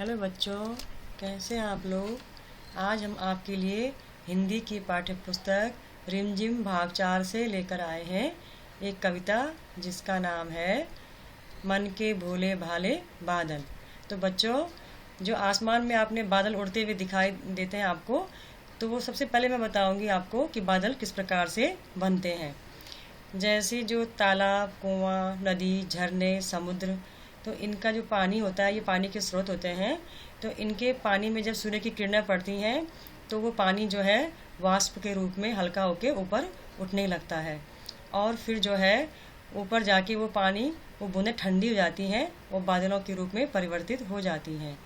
Hello बच्चों, कैसे हैं आप लोग। आज हम आपके लिए हिंदी की पाठ्य पुस्तक रिमझिम भाग 4 से लेकर आए हैं एक कविता जिसका नाम है मन के भोले भाले बादल। तो बच्चों, जो आसमान में आपने बादल उड़ते हुए दिखाई देते हैं आपको, तो वो सबसे पहले मैं बताऊंगी आपको कि बादल किस प्रकार से बनते हैं। जैसे जो तालाब, कुआं, नदी, झरने, समुद्र, तो इनका जो पानी होता है, ये पानी के स्रोत होते हैं। तो इनके पानी में जब सूर्य की किरणें पड़ती हैं तो वो पानी जो है वाष्प के रूप में हल्का होके ऊपर उठने लगता है, और फिर जो है ऊपर जाके वो पानी, वो बूंदें ठंडी हो जाती हैं, वो बादलों के रूप में परिवर्तित हो जाती हैं।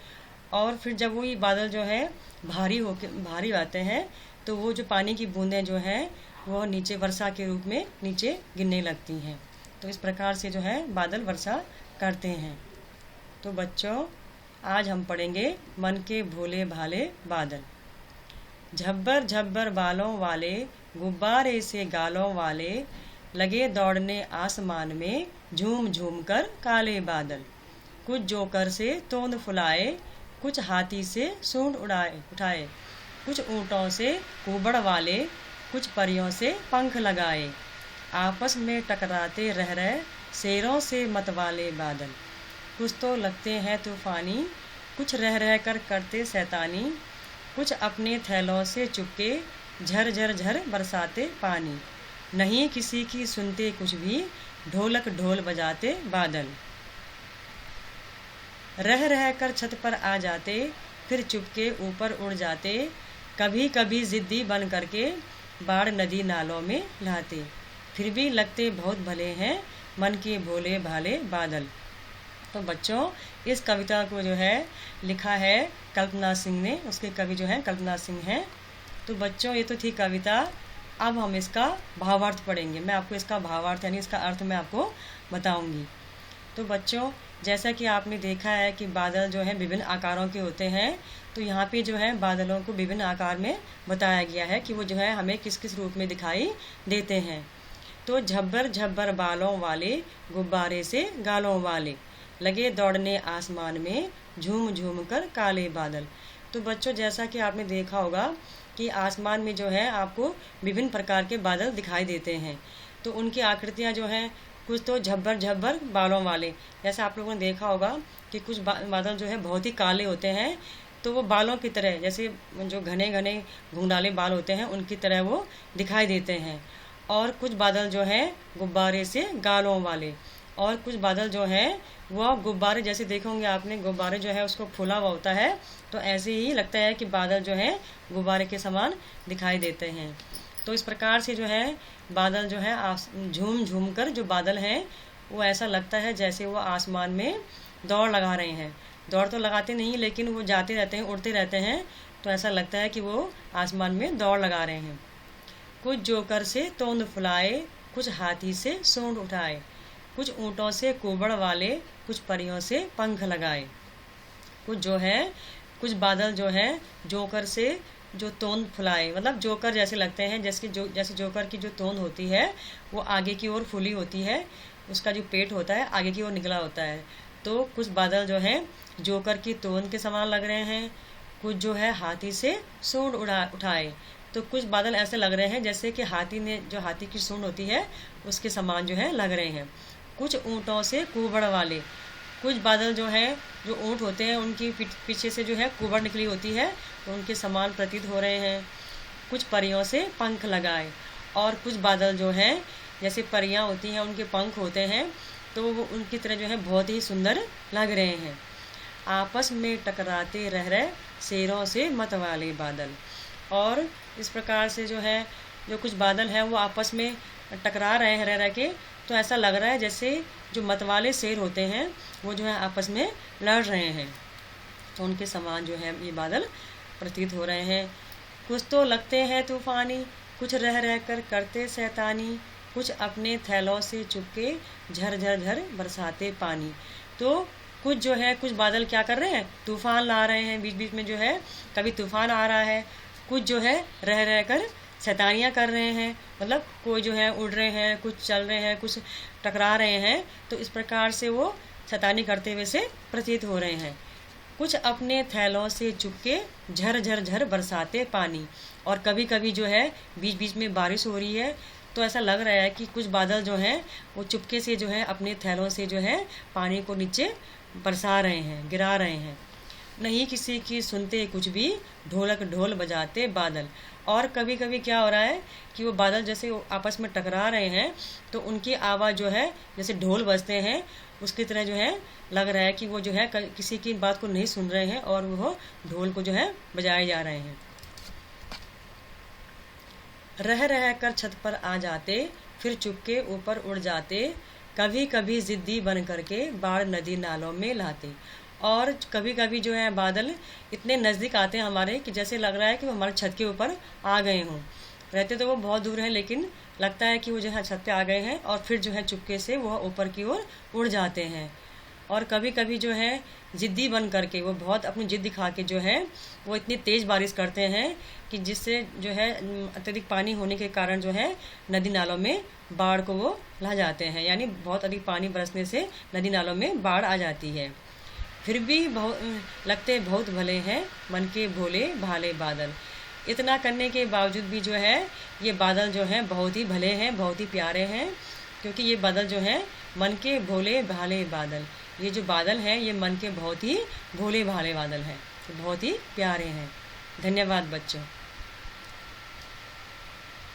और फिर जब वो ये बादल जो है भारी आते हैं, तो वो जो पानी की बूंदें जो हैं वो नीचे वर्षा के रूप में नीचे गिरने लगती हैं। तो इस प्रकार से जो है बादल वर्षा करते हैं। तो बच्चों, आज हम पढ़ेंगे मन के भोले भाले बादल। झब्बर झब्बर बालों वाले, गुब्बारे से गालों वाले, लगे दौड़ने आसमान में, झूम झूम कर काले बादल। कुछ जोकर से तोंद फुलाए, कुछ हाथी से सूंड उठाए, कुछ ऊँटों से कुबड़ वाले, कुछ परियों से पंख लगाए। आपस में टकराते रह रहे शेरों से मतवाले बादल। कुछ तो लगते हैं तूफानी, कुछ रह रह कर करते शैतानी, कुछ अपने थैलों से चुपके झर झर झर बरसाते पानी। नहीं किसी की सुनते कुछ भी, ढोलक ढोल बजाते बादल। रह रह कर छत पर आ जाते, फिर चुपके ऊपर उड़ जाते, कभी कभी जिद्दी बन करके बाढ़ नदी नालों में लाते। फिर भी लगते बहुत भले हैं मन के भोले भाले बादल। तो बच्चों, इस कविता को जो है लिखा है कल्पना सिंह ने, उसके कवि जो हैं कल्पना सिंह हैं। तो बच्चों, ये तो थी कविता। अब हम इसका भावार्थ पढ़ेंगे। मैं आपको इसका भावार्थ यानी इसका अर्थ मैं आपको बताऊंगी। तो बच्चों, जैसा कि आपने देखा है कि बादल जो है विभिन्न आकारों के होते हैं, तो यहाँ पे जो है बादलों को विभिन्न आकार में बताया गया है कि वो जो है हमें किस किस रूप में दिखाई देते हैं। तो झब्बर झब्बर बालों वाले, गुब्बारे से गालों वाले, लगे दौड़ने आसमान में, झूम झूम कर काले बादल। तो बच्चों, जैसा कि आपने देखा होगा कि आसमान में जो है आपको विभिन्न प्रकार के बादल दिखाई देते हैं। तो उनकी आकृतियाँ जो हैं, कुछ तो झब्बर झब्बर बालों वाले, जैसे आप लोगों ने देखा होगा कि कुछ बादल जो है बहुत ही काले होते हैं, तो वो बालों की तरह, जैसे जो घने घने घुंघराले बाल होते हैं उनकी तरह वो दिखाई देते हैं। और कुछ बादल जो हैं गुब्बारे से गालों वाले, और कुछ बादल जो हैं वह गुब्बारे, जैसे देखोगे आपने गुब्बारे जो है उसको फूला हुआ होता है, तो ऐसे ही लगता है कि बादल जो है गुब्बारे के समान दिखाई देते हैं। तो इस प्रकार से जो है बादल जो है झूम झूम कर जो बादल हैं वो ऐसा लगता है जैसे वो आसमान में दौड़ लगा रहे हैं। दौड़ तो लगाते नहीं, लेकिन वो जाते रहते हैं, उड़ते रहते हैं, तो ऐसा लगता है कि वो आसमान में दौड़ लगा रहे हैं। कुछ जोकर से तोंद फुलाए, कुछ हाथी से सूंड उठाए, कुछ ऊँटों से कुबड़ वाले, कुछ परियों से पंख लगाए। कुछ जो है कुछ बादल जो है जोकर से जो तोंद फुलाए, मतलब जोकर जैसे लगते हैं, जैसे जोकर की जो तोंद होती है वो आगे की ओर फूली होती है, उसका जो पेट होता है आगे की ओर निकला होता है। तो कुछ बादल जो हैं जोकर की तोंद के समान लग रहे हैं। कुछ जो है हाथी से सूंड उठाए, तो कुछ बादल ऐसे लग रहे हैं जैसे कि हाथी की सूंड होती है उसके समान जो है लग रहे हैं। कुछ ऊँटों से कुबड़ वाले, कुछ बादल जो हैं जो ऊँट होते हैं उनकी पीछे से जो है कुबड़ निकली होती है, तो उनके समान प्रतीत हो रहे हैं। कुछ परियों से पंख लगाए, और कुछ बादल जो हैं जैसे परियां होती हैं उनके पंख होते हैं, तो वो उनकी तरह जो है बहुत ही सुंदर लग रहे हैं। आपस में टकराते रह रहे शेरों से मतवाले बादल। और इस प्रकार से जो है जो कुछ बादल हैं वो आपस में टकरा रहे हैं रह के, तो ऐसा लग रहा है जैसे जो मतवाले शेर होते हैं वो जो है आपस में लड़ रहे हैं, तो उनके समान जो है ये बादल प्रतीत हो रहे हैं। कुछ तो लगते हैं तूफानी, कुछ रह रह कर करते शैतानी, कुछ अपने थैलों से चुपके झर झर झर बरसाते पानी। तो कुछ जो है कुछ बादल क्या कर रहे हैं, तूफान ला रहे हैं, बीच बीच में जो है कभी तूफान आ रहा है। कुछ जो है रह रह कर शैतानियाँ कर रहे हैं, मतलब कोई जो है उड़ रहे हैं, कुछ चल रहे हैं, कुछ टकरा रहे हैं, तो इस प्रकार से वो शैतानी करते हुए से प्रतीत हो रहे हैं। कुछ अपने थैलों से चुपके झर झर झर बरसाते पानी। और कभी कभी जो है बीच बीच में बारिश हो रही है, तो ऐसा लग रहा है कि कुछ बादल जो हैं वो चुपके से जो है अपने थैलों से जो है पानी को नीचे बरसा रहे हैं, गिरा रहे हैं। नहीं किसी की सुनते कुछ भी, ढोलक ढोल बजाते बादल। और कभी कभी क्या हो रहा है कि वो बादल जैसे आपस में टकरा रहे हैं, तो उनकी आवाज़ जो है जैसे ढोल बजते हैं उसकी तरह जो है लग रहा है कि वो जो है किसी की बात को नहीं सुन रहे हैं और वो ढोल को जो है बजाए जा रहे हैं। रह रह कर छत पर आ जाते, फिर चुपके ऊपर उड़ जाते, कभी कभी जिद्दी बन करके बाढ़ नदी नालों में लाते। और कभी कभी जो है बादल इतने नज़दीक आते हैं हमारे कि जैसे लग रहा है कि वो हमारे छत के ऊपर आ गए हों। रहते तो वो बहुत दूर हैं, लेकिन लगता है कि वो जो है छत पे आ गए हैं और फिर जो है चुपके से वो ऊपर की ओर उड़ जाते हैं। और कभी कभी जो है ज़िद्दी बन करके वो बहुत अपनी ज़िद दिखा के जो है वो इतनी तेज़ बारिश करते हैं कि जिससे जो है अत्यधिक पानी होने के कारण जो है नदी नालों में बाढ़ को वो ला जाते हैं। यानी बहुत अधिक पानी बरसने से नदी नालों में बाढ़ आ जाती है। फिर भी लगते बहुत भले हैं मन के भोले भाले बादल। इतना करने के बावजूद भी जो है ये बादल जो हैं बहुत ही भले हैं, बहुत ही प्यारे हैं, क्योंकि ये बादल जो हैं मन के भोले भाले बादल। ये जो बादल हैं ये मन के बहुत ही भोले भाले बादल हैं, बहुत ही प्यारे हैं। धन्यवाद बच्चों।